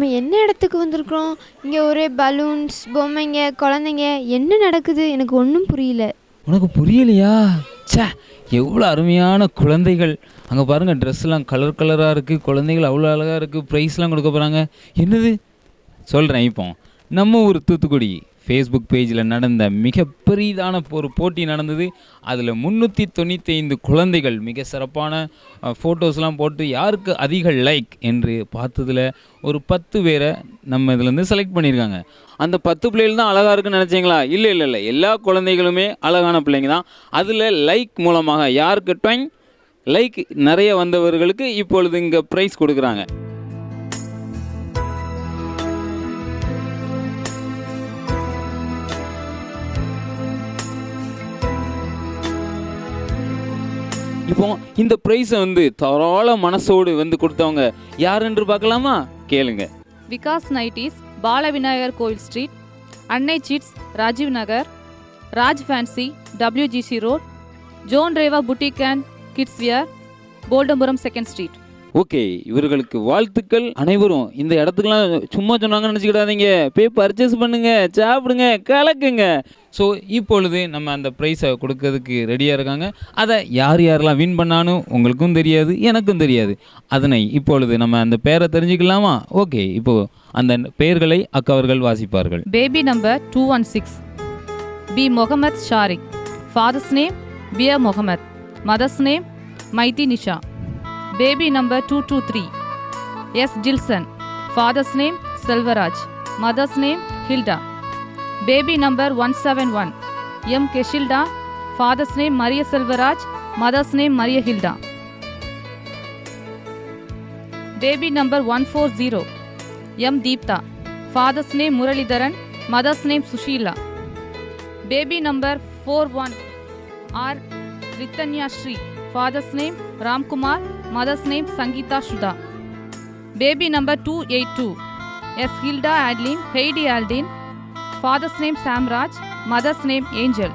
நம்ம என்ன இடத்துக்கு வந்திருக்கிறோம்? இங்கே ஒரே பலூன்ஸ், பொம்மைங்க, குழந்தைங்க, என்ன நடக்குது? எனக்கு ஒன்றும் புரியல. உனக்கு புரியலையா? ச்சே, எவ்வளோ அருமையான குழந்தைகள்! அங்கே பாருங்கள், ட்ரெஸ்லாம் கலர் கலராக இருக்குது, குழந்தைகள் அவ்வளோ அழகாக இருக்குது, ப்ரைஸ்லாம் கொடுக்க போகிறாங்க. என்னது சொல்கிறேன். இப்போ நம்ம ஊர் தூத்துக்குடி ஃபேஸ்புக் பேஜில் நடந்த மிகப்பெரிதான ஒரு போட்டி நடந்தது. அதில் 395 குழந்தைகள் மிக சிறப்பான ஃபோட்டோஸ்லாம் போட்டு யாருக்கு அதிக லைக் என்று பார்த்ததில் ஒரு 10 பேரை நம்ம இதுலேருந்து செலக்ட் பண்ணியிருக்காங்க. அந்த 10 பிள்ளைகள் தான் அழகாக இருக்குன்னு நினச்சிங்களா? இல்லை இல்லை இல்லை, எல்லா குழந்தைகளுமே அழகான பிள்ளைங்க தான். அதில் லைக் மூலமாக யாருக்கு லைக் நிறைய வந்தவர்களுக்கு இப்பொழுது இங்கே ப்ரைஸ் கொடுக்குறாங்க. இப்போ இந்த ப்ரைஸை தாராள மனசோடு கொடுத்தவங்க யார் என்று பார்க்கலாமா? கேளுங்க. விகாஸ் நைட்டிஸ், பாலவிநாயகர் கோவில் street, Annai seeds, Rajiv Nagar, Raj fancy, WGC road, zone Reva boutique and kids wear, போல்டம்புரம் 2nd ஸ்ட்ரீட். ஓகே, இவர்களுக்கு வாழ்த்துக்கள். அனைவரும் இந்த இடத்துக்குலாம் சும்மா சொன்னாங்கன்னு நினச்சிக்கிடாதீங்க. போய் பர்ச்சேஸ் பண்ணுங்க, சாப்பிடுங்க, கலக்குங்க. ஸோ இப்பொழுது நம்ம அந்த ப்ரைஸை கொடுக்கறதுக்கு ரெடியாக இருக்காங்க. அதை யார் யாரெல்லாம் வின் பண்ணான்னு உங்களுக்கும் தெரியாது, எனக்கும் தெரியாது. அதனை இப்பொழுது நம்ம அந்த பேரை தெரிஞ்சுக்கலாமா? ஓகே, இப்போது அந்த பெயர்களை அக்கவர்கள் வாசிப்பார்கள். Baby number 216 B Mohammed Sharik, father's name Piya Mohammed, mother's name Maithi Nisha. Baby number 223 S. Dilson, father's name Selvaraj, mother's name Hilda. Baby number 171 M. Keshilda, father's name Maria Selvaraj, mother's name Maria Hilda. Baby number 140 M. Deepta, father's name Muralidharan, mother's name Sushila. Baby number 41 R. Ritanya Shri, father's name Ramkumar, mother's name Sangeeta Sudha. Baby number 282 S. Hilda Adeline Heidi Aldin, father's name Samraj, mother's name Angel.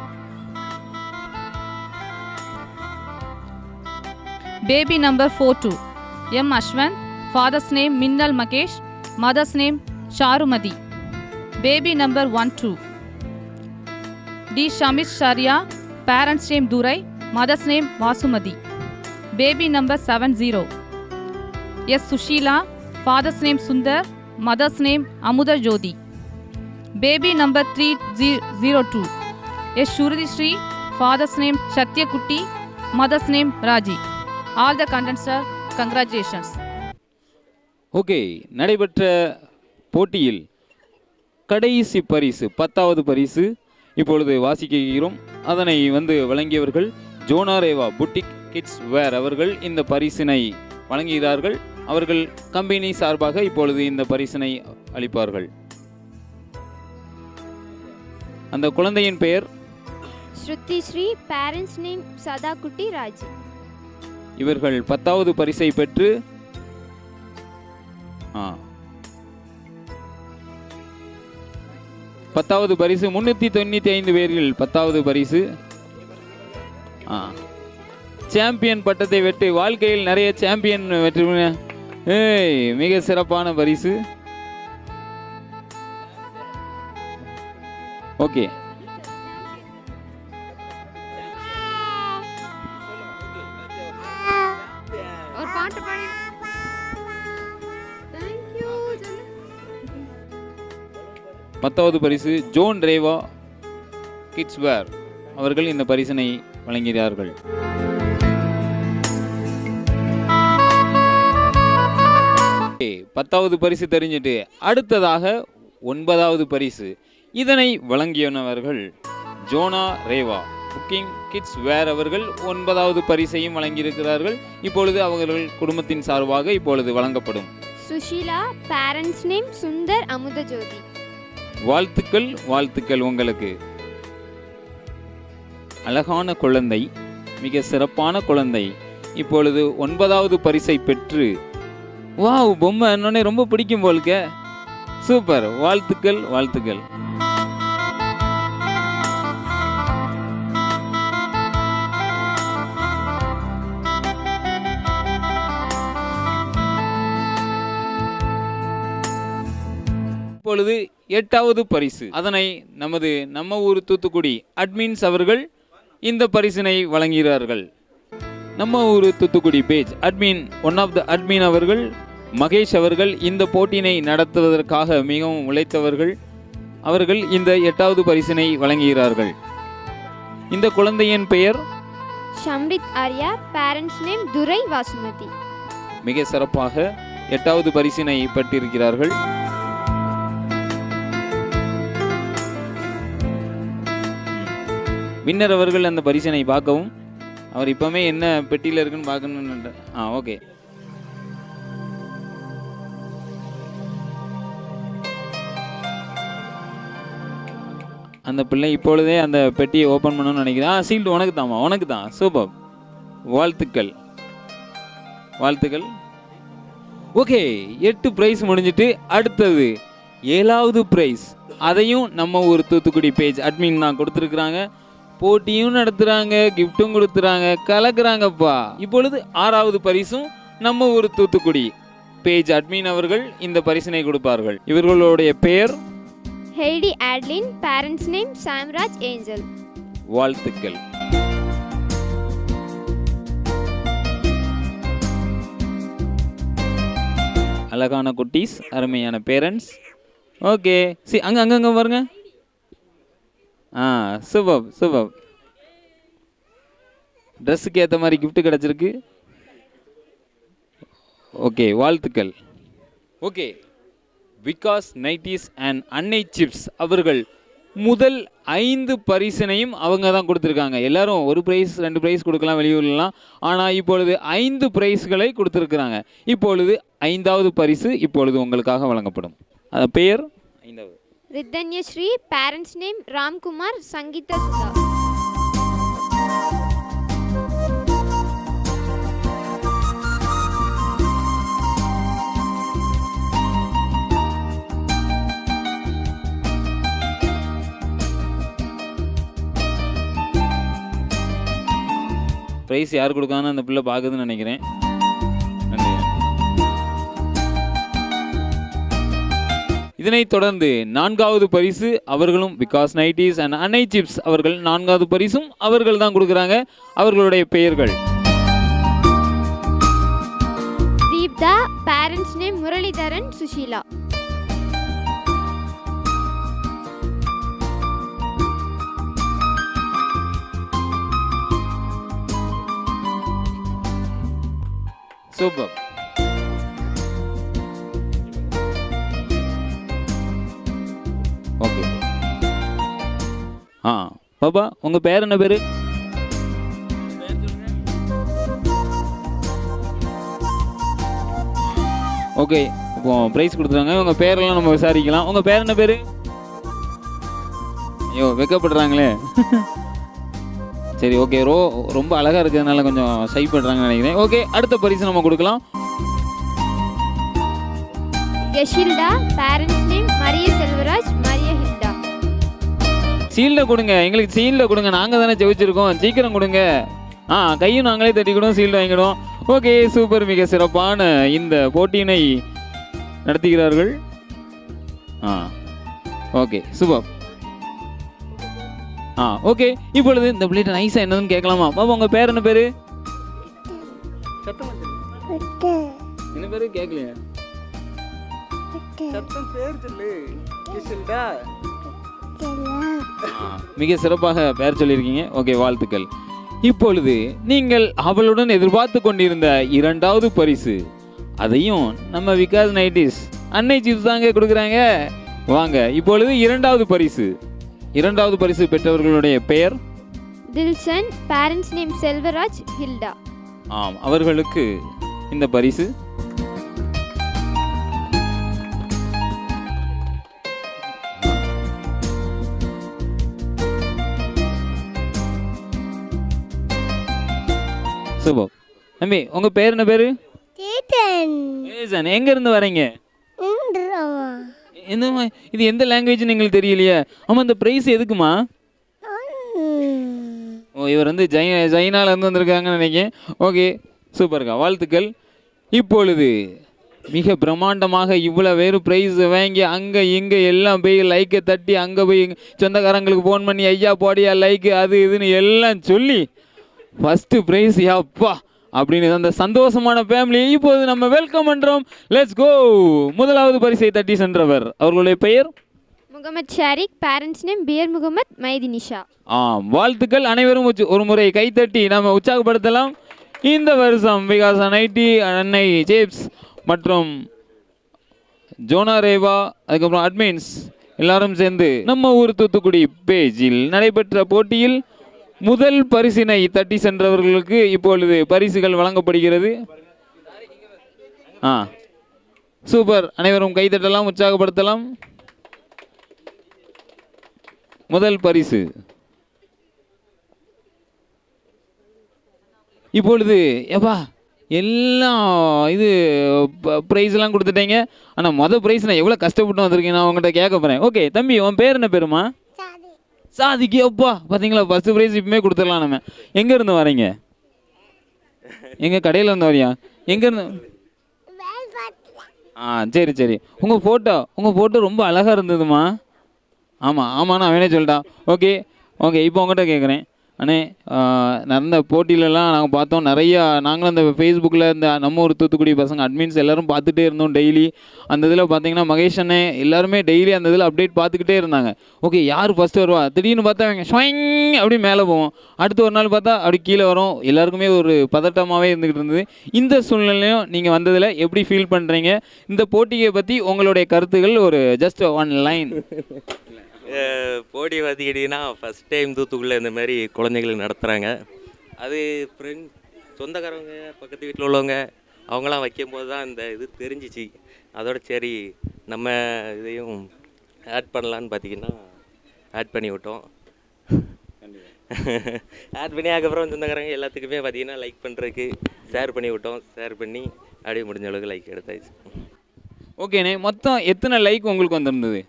Baby number 42 M. Ashwan, father's name Minnal Makesh, mother's name Charumadi. Baby number 12 D. Shamish Sharia, parents name Durai, mother's name Vasumadi. Baby number 70 S. Sushila, father's name Sundar, mother's name Amuda Jodi. Baby number 302 S. Shuridi Shri, father's name Shatya Kutti, mother's name Raji. All the contents are congratulations. Okay, நடைபெற்ற போட்டியில் கடைசி பரிசு 10வது பரிசு இப்பொழுது வாசிக்கிறோம். அதனை வழங்கியவர்கள் ஜோனா Rewa boutique kids வேர் அவர்கள் இந்த பரிசினை வழங்குகிறார்கள். அவர்கள் கம்பெனி சார்பாக இப்பொழுது இந்த பரிசினை அளிப்பார்கள். அந்த குழந்தையின் பெயர் ஸ்ருதி ஸ்ரீ, பேரண்ட்ஸ் நேம் சதா குட்டி ராஜி. இவர்கள் 10வது பரிசை பெற்று 10வது பரிசு 395 பேர்கள் 10வது பரிசு சாம்பியன் பட்டத்தை வெற்றி. வாழ்க்கையில் நிறைய சாம்பியன் வெற்றி, மிக சிறப்பான பரிசு. ஓகே, ஒரு பாட்டு பாடு. Thank you. 10வது பரிசு ஜோன் ரேவா கிட்ஸ் வேர் அவர்கள் இந்த பரிசினை வழங்குகிறார்கள். 10வது பரிசு தெரிஞ்சிட்டு அடுத்ததாக 9வது பரிசு. இதனை வழங்கியவர்கள் ஜோனா ரேவா புக்கிங் கிட்ஸ் வேர் அவர்கள் 9வது பரிசையும் வழங்கியிருக்கிறார்கள். இப்பொழுது அவர்கள் குடும்பத்தின் சார்பாக இப்பொழுது வழங்கப்படும். சுஷீலா, பேரண்ட்ஸ் நேம் சுந்தர், அமுத ஜோதி. வாழ்த்துக்கள், வாழ்த்துக்கள் உங்களுக்கு. அழகான குழந்தை, மிக சிறப்பான குழந்தை இப்பொழுது 9வது பரிசை பெற்று, வாவ், பொம்மை என்னன்னே ரொம்ப பிடிக்கும் போல்க. சூப்பர், வாழ்த்துக்கள், வாழ்த்துக்கள். இப்பொழுது 8வது பரிசு, அதனை நம்ம ஊர் தூத்துக்குடி அட்மின்ஸ் அவர்கள் இந்த பரிசினை வழங்குகிறார்கள். நம்ம ஊர் Thoothukudi page admin, one of the admin அவர்கள் மகேஷ் அவர்கள் இந்த போட்டியினை நடத்துவதற்காக மிகவும் உழைத்தவர்கள். அவர்கள் இந்த 8வது பரிசினை வழங்குகிறார்கள். இந்த குழந்தையின் பெயர் ஷம்ரித் ஆர்யா, பேரண்ட்ஸ் நேம் துரை வாசுமதி. மிக சிறப்பாக 8வது பரிசினை பெற்றிருக்கிறார்கள். வின்னர் அவர்கள் அந்த பரிசினை பார்க்கவும், அவர் இப்பவுமே என்ன பெட்டியில் இருக்குன்னு பார்க்கணுன்னு. ஓகே. அந்த பிள்ளை இப்பொழுதே அந்த பெட்டியை ஓப்பன் பண்ணணும்னு நினைக்கிறேன். சீல்டு உனக்கு தான்மா, உனக்கு தான். சூப்பர், வாழ்த்துக்கள் வாழ்த்துக்கள். ஓகே, 8 பிரைஸ் முடிஞ்சிட்டு அடுத்தது 7வது பிரைஸ். அதையும் நம்ம ஒரு தூத்துக்குடி பேஜ் அட்மின் தான் கொடுத்துருக்குறாங்க. போட்டியும் நடத்துகிறாங்க, கிஃப்ட்டும் கொடுத்துறாங்க, கலக்குறாங்கப்பா. இப்பொழுது 6வது பரிசும் நம்ம ஒரு தூத்துக்குடி பேஜ் அட்மின் அவர்கள் இந்த பரிசினை கொடுப்பார்கள். இவர்களுடைய பெயர் Heidi Adlin, parents name Samraj Angel. வாழ்த்துக்கள். அழகான குட்டீஸ், அருமையான பேரண்ட்ஸ். ஓகே, சி அங்கே பாருங்க. Super super. ட்ரெஸ்ஸுக்கு ஏற்ற மாதிரி கிஃப்ட் கிடச்சிருக்கு. ஓகே, வாழ்த்துக்கள். Okay, Vikas nighties and Annai chips அவர்கள் முதல் 5 பரிசினையும் அவங்க தான் கொடுத்துருக்காங்க. எல்லாரும் 1 பிரைஸ் 2 பிரைஸ் கொடுக்கலாம் வெளியூர்லாம், ஆனால் இப்பொழுது 5 பிரைஸ்களை கொடுத்துருக்குறாங்க. இப்பொழுது 5வது பரிசு இப்பொழுது உங்களுக்காக வழங்கப்படும். அது பெயர் 5வது Rithanyasri, parents name Ramkumar, Sangeetha Sudha. Prize யார் கொடுக்கான்னு அந்த பிள்ளை பார்க்குதுன்னு நினைக்கிறேன். இதனைத் தொடர்ந்து 4வது பரிசு அவர்களும் Vikas nighties and Annai chips அவர்கள் 4வது பரிசும் அவர்கள் தான் கொடுக்குறாங்க. அவர்களுடைய பெயர்கள் Deepta, parents name Muralidharan, Sushila. Super. Okay. பாப்பா, உங்க பேர் என்ன பேரு? ஓகே, இப்போ ப்ரைஸ் கொடுத்துறாங்க. உங்க பேரெல்லாம் நம்ம விசாரிக்கலாம். உங்க பேர் என்ன பேரு? ஐயோ, வெக்கப்படுறாங்களே. சரி, ஓகே. ரொம்ப அழகா இருக்கிறதுனால கொஞ்சம் ஷை பண்றாங்கன்னு நினைக்கிறேன். ஓகே, அடுத்த பரிசு நம்ம கொடுக்கலாம். யஷில்டா, பேரண்ட்ஸ் நேம் மரிய செல்வராஜ், மரிய ஹில்டா. சீல்ட கொடுங்க, எங்களுக்கு சீல்ட கொடுங்க. நாங்கள் தானே ஜெயிச்சிருக்கோம், சீக்கிரம் கொடுங்க. கையும் நாங்களே தட்டிக்கிடுவோம், சீல்டு வாங்கிடுவோம். Okay, super. மிக சிறப்பான இந்த போட்டியினை நடத்துகிறார்கள். Okay, super. ஓகே, இப்பொழுது இந்த பிளேட் நைஸா என்னதுன்னு கேட்கலாமா? பாப்பா, உங்க பேர் என்ன பேரு? என்ன பேரு கேட்கலையா? மிக சிறப்பாக பெயர் சொல்லியிருக்கீங்க. ஓகே, வாழ்த்துக்கள். இப்பொழுது நீங்கள் அவளுடன் எதிர்பார்த்து கொண்டிருந்த 2வது பரிசு, அதையும் நம்ம விகாஸ் நைட்டிஸ் அன்னை சிப்ஸ் தாங்க கொடுக்குறாங்க. வாங்க, இப்பொழுது 2வது பரிசு. 2வது பரிசு பெற்றவர்களுடைய பெயர் தில்சன், பேரண்ட்ஸ் நேம் செல்வராஜ், ஹில்டா. அவர்களுக்கு இந்த பரிசு. சூப்பர். தம்பி, உங்க பேர் என்ன பேரு? எங்க இருந்து வரீங்க? இது எந்த லாங்குவேஜ் எங்களுக்கு தெரியலையே. ஆமா, இந்த பிரைஸ் எதுக்குமா? இவர் வந்து சைனால இருந்து வந்திருக்காங்கன்னு நினைக்கிறேன். ஓகே, சூப்பர்க்கா, வாழ்த்துக்கள். இப்பொழுது மிக பிரம்மாண்டமாக இவ்வளோ பேர் ப்ரைஸ் வாங்கி அங்கே இங்கே எல்லாம் போய் லைக்கை தட்டி அங்கே போய் சொந்தக்காரங்களுக்கு ஃபோன் பண்ணி ஐயா போடியா லைக்கு அது இதுன்னு எல்லாம் சொல்லி ஃபஸ்ட்டு ப்ரைஸ் அப்பா அப்படின்னு அந்த சந்தோஷமான ஃபேமிலியை இப்போது நம்ம வெல்கம் பண்ணுறோம். Let's go. முதலாவது பரிசை தட்டி சென்றவர் அவர்களுடைய பெயர் முகமது ஷாரிக், பேரண்ட்ஸ் நேம் பியர் முகமது, மைதி நிஷா. வாழ்த்துக்கள் அனைவரும் ஒரு முறை கைத்தட்டி நம்ம உற்சாகப்படுத்தலாம். இந்த வருஷம் விகாசன் ஐடி, அன்னை ஜேப்ஸ் மற்றும் ஜோனா ரேவா, அதுக்கப்புறம் அட்மின்ஸ் எல்லாரும் சேர்ந்து நம்ம ஊர் தூத்துக்குடி பேஜில் நடைபெற்ற போட்டியில் முதல் பரிசினை தட்டி சென்றவர்களுக்கு இப்பொழுது பரிசுகள் வழங்கப்படுகிறது. சூப்பர், அனைவரும் கைத்தட்டலாம், உற்சாகப்படுத்தலாம். முதல் பரிசு இப்பொழுது எப்பா எல்லாம் இது ப்ரைஸ்லாம் கொடுத்துட்டீங்க. ஆனால் மொதல் ப்ரைஸ் நான் எவ்வளோ கஷ்டப்பட்டு வந்திருக்கேன் நான் உங்கள்கிட்ட கேட்க போகிறேன். ஓகே தம்பி, உன் பேர் என்ன பேருமா? சாதிக்கு. அப்பா பார்த்தீங்களா, ஃபஸ்ட்டு ப்ரைஸ் இப்பவுமே கொடுத்துடலாம். நம்ம எங்கேருந்து வரீங்க? எங்கள் கடையில் இருந்து வரியா? எங்கேருந்து? சரி சரி. உங்கள் ஃபோட்டோ ரொம்ப அழகாக இருந்ததுமா. ஆமாம் நான் வேணே சொல்லிட்டான். ஓகே இப்போ உங்கள்கிட்ட கேட்குறேன். அண்ணே, நடந்த போட்டியிலலாம் நாங்கள் பார்த்தோம் நிறையா. நாங்களும் அந்த ஃபேஸ்புக்கில் இந்த நம்ம ஒரு தூத்துக்குடி பசங்க அட்மின்ஸ் எல்லோரும் பார்த்துட்டே இருந்தோம் டெய்லி. அந்த இதில் பார்த்தீங்கன்னா மகேஷ் அண்ணே எல்லாருமே டெய்லி அந்த இதில் அப்டேட் பார்த்துக்கிட்டே இருந்தாங்க. ஓகே யார் ஃபஸ்ட்டு வருவா, திடீர்னு பார்த்தா அவங்க ஸ்வைங் அப்படி மேலே போவோம், அடுத்து ஒரு நாள் பார்த்தா அப்படி கீழே வரும். எல்லாருக்குமே ஒரு பதட்டமாகவே இருந்துக்கிட்டு இருந்தது. இந்த சூழ்நிலையும் நீங்கள் வந்ததில் எப்படி ஃபீல் பண்ணுறீங்க? இந்த போட்டியை பற்றி உங்களுடைய கருத்துக்கள் ஒரு ஜஸ்ட் ஒன் லைன். போட்டி பார்த்துக்கிட்டிங்கன்னா ஃபஸ்ட் டைம் தூத்துக்குள்ளே இந்த மாதிரி குழந்தைகளுக்கு நடத்துகிறாங்க. அது ஃப்ரெண்ட் சொந்தக்காரவங்க பக்கத்து வீட்டில் உள்ளவங்க அவங்களாம் வைக்கும்போது தான் இந்த இது தெரிஞ்சிச்சு. அதோட சரி நம்ம இதையும் ஆட் பண்ணலான்னு பார்த்திங்கன்னா ஆட் பண்ணி விட்டோம். ஆட் பண்ணி அதுக்கப்புறம் சொந்தக்காரங்க எல்லாத்துக்குமே பார்த்திங்கன்னா லைக் பண்ணுறதுக்கு ஷேர் பண்ணி விட்டோம். ஷேர் பண்ணி அப்படியே முடிஞ்ச அளவுக்கு லைக் எடுத்தாச்சு. ஓகேண்ணே, மொத்தம் எத்தனை லைக் உங்களுக்கு வந்திருந்தது?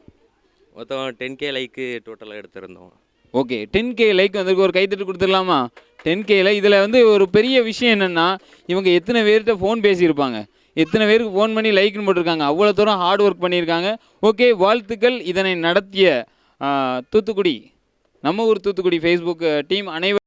மொத்தம் 10K லைக்கு டோட்டலாக எடுத்திருந்தோம். ஓகே, 10K லைக் வந்திருக்கு. ஒரு கைத்தட்டு கொடுத்துடலாமா? 10Kல இதில் வந்து ஒரு பெரிய விஷயம் என்னென்னா, இவங்க எத்தனை பேர்கிட்ட ஃபோன் பேசியிருப்பாங்க, எத்தனை பேருக்கு ஃபோன் பண்ணி லைக்னு போட்டிருக்காங்க, அவ்வளோ தூரம் ஹார்ட் ஒர்க் பண்ணியிருக்காங்க. ஓகே, வாழ்த்துக்கள். இதனை நடத்திய தூத்துக்குடி நம்ம ஊர் தூத்துக்குடி ஃபேஸ்புக் டீம் அனைவரும்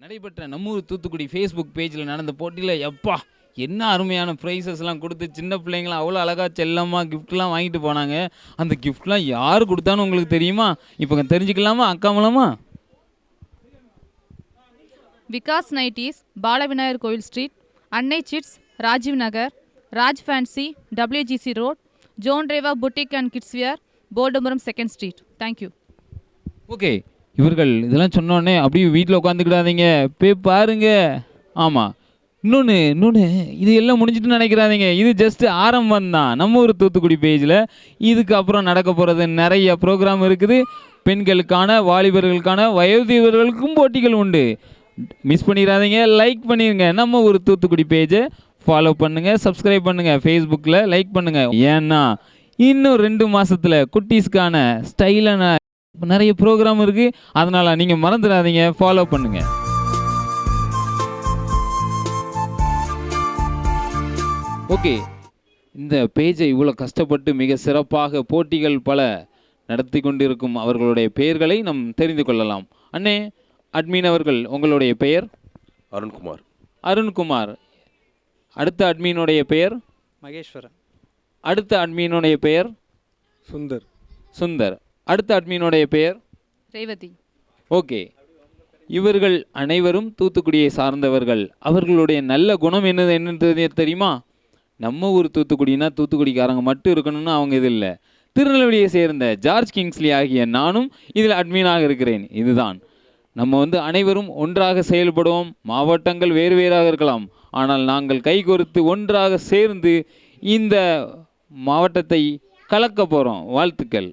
நடைபெற்ற நம்மூர் தூத்துக்குடி ஃபேஸ்புக் பேஜில் நடந்த போட்டியில் எப்பா என்ன அருமையான ப்ரைஸஸ்லாம் கொடுத்து சின்ன பிள்ளைங்களாம் அவ்வளோ அழகாக செல்லமாக கிஃப்ட்லாம் வாங்கிட்டு போனாங்க. அந்த கிஃப்ட்லாம் யார் கொடுத்தான்னு உங்களுக்கு தெரியுமா? இப்போ தெரிஞ்சுக்கலாமா அக்கா மூலமா? விகாஸ் நைட்டீஸ், பாலவிநாயகர் கோவில் street, Annai chits, Rajiv Nagar, Raj fancy, WGC road, zone Reva boutique and kids wear, Bordapuram 2nd street. Thank you. Okay, இவர்கள் இதெல்லாம் சொன்னோடனே அப்படியே வீட்டில் உட்காந்துக்கிடாதீங்க, போய் பாருங்க. ஆமாம், இன்னொன்று இது எல்லாம் முடிஞ்சிட்டுன்னு நினைக்கிறாதீங்க. இது ஜஸ்ட் ஆரம்பம் தான். நம்ம ஒரு தூத்துக்குடி பேஜில் இதுக்கு அப்புறம் நடக்க போகிறது நிறைய ப்ரோக்ராம் இருக்குது. பெண்களுக்கான, வாலிபர்களுக்கான, வயோதிபர்களுக்கும் போட்டிகள் உண்டு. மிஸ் பண்ணிடாதீங்க, லைக் பண்ணிடுங்க. நம்ம ஒரு தூத்துக்குடி பேஜை ஃபாலோ பண்ணுங்கள், சப்ஸ்கிரைப் பண்ணுங்கள், ஃபேஸ்புக்கில் லைக் பண்ணுங்கள். ஏன்னா இன்னும் 2 மாதத்தில் குட்டீஸ்க்கான ஸ்டைலான நிறைய ப்ரோக்ராம் இருக்குது. அதனால் நீங்கள் மறந்துடாதீங்க, ஃபாலோ பண்ணுங்கள். ஓகே, இந்த பேஜை இவ்வளோ கஷ்டப்பட்டு மிக சிறப்பாக போட்டிகள் பல நடத்தி கொண்டிருக்கும் அவர்களுடைய பெயர்களை நாம் தெரிந்து கொள்ளலாம். அண்ணே, அட்மின் அவர்கள், உங்களுடைய பெயர்? அருண்குமார். அருண்குமார். அடுத்த அட்மினுடைய பெயர்? மகேஸ்வரன். அடுத்த அட்மினுடைய பெயர்? சுந்தர். சுந்தர். அடுத்த அட்மினுடைய பெயர்? ரேவதி. ஓகே, இவர்கள் அனைவரும் தூத்துக்குடியை சார்ந்தவர்கள். அவர்களுடைய நல்ல குணம் என்னன்னு தெரியுமா? நம்ம ஊர் தூத்துக்குடினா தூத்துக்குடிக்காரங்க மட்டும் இருக்கணும்னு அவங்க இது இல்லை. திருநெல்வேலியை சேர்ந்த ஜார்ஜ் கிங்ஸ்லி ஆகிய நானும் இதில் அட்மினாக இருக்கிறேன். இதுதான் நம்ம அனைவரும் ஒன்றாக செயல்படுவோம். மாவட்டங்கள் வேறு வேறாக இருக்கலாம், ஆனால் நாங்கள் கைகோர்த்து ஒன்றாக சேர்ந்து இந்த மாவட்டத்தை கலக்க போகிறோம். வாழ்த்துக்கள்.